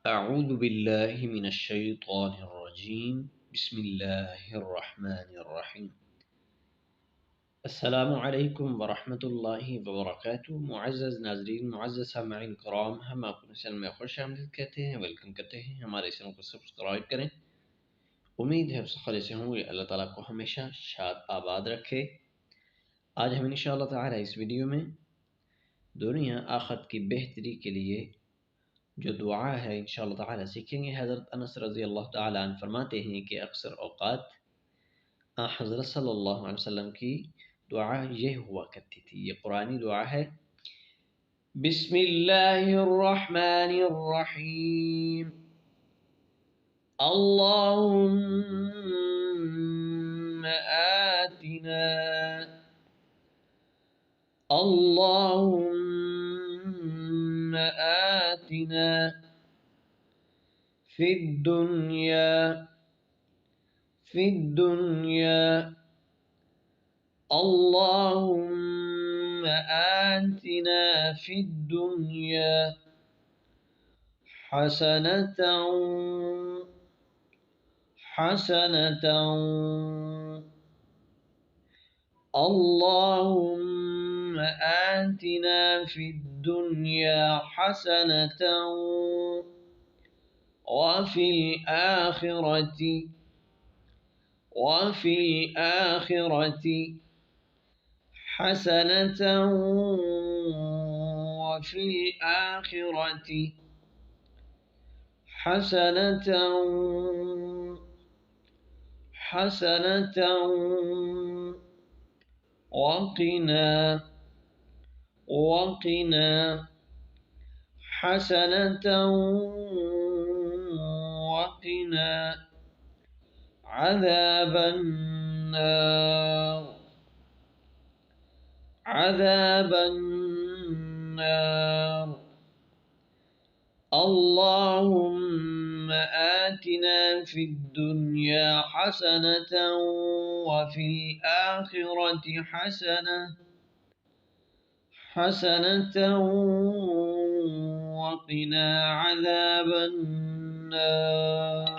أعوذ بالله من الشيطان الرجيم بسم الله الرحمن الرحيم السلام عليكم ورحمة الله وبركاته معزز नाजरीन मुअज़्ज़ज़ सामईन कराम हम आपको चैनल में खुश आमदीद कहते हैं वेलकम करते हैं। हमारे चैनल को सब्सक्राइब करें। उम्मीद है सब खैरियत से होंगे। अल्लाह ताला को हमेशा शाद आबाद रखे। आज हम इंशाअल्लाह ताला इस वीडियो में दुनिया आखिरत की बेहतरी के लिए जो दुआ है इंशाअल्लाह ताला सीखेंगे। हज़रत अनस रज़ी अल्लाह ताला अन्हु फरमाते हैं कि अक्सर औक़ात हज़रत सल्लल्लाहु अलैहि वसल्लम की दुआ ये हुआ करती थी। ये कुरानी दुआ है। बिस्मिल्लाहिर्रहमानिर्रहीम अल्लाहुम्मा आतिना अल्लाहुम्मा आतिना फिद्दुनिया अल्लाहुम्मा आतिना फिद्दुनिया हसनतन अल्लाहुम्मा आतिना फिद्दुनिया हसनतन وفي الآخرة حسنة وفي الآخرة حسنة وقنا حسنة وقنا عذاب النار اللهم آتنا في الدنيا حسنة وفي الآخرة حسنة وقنا عذاب النار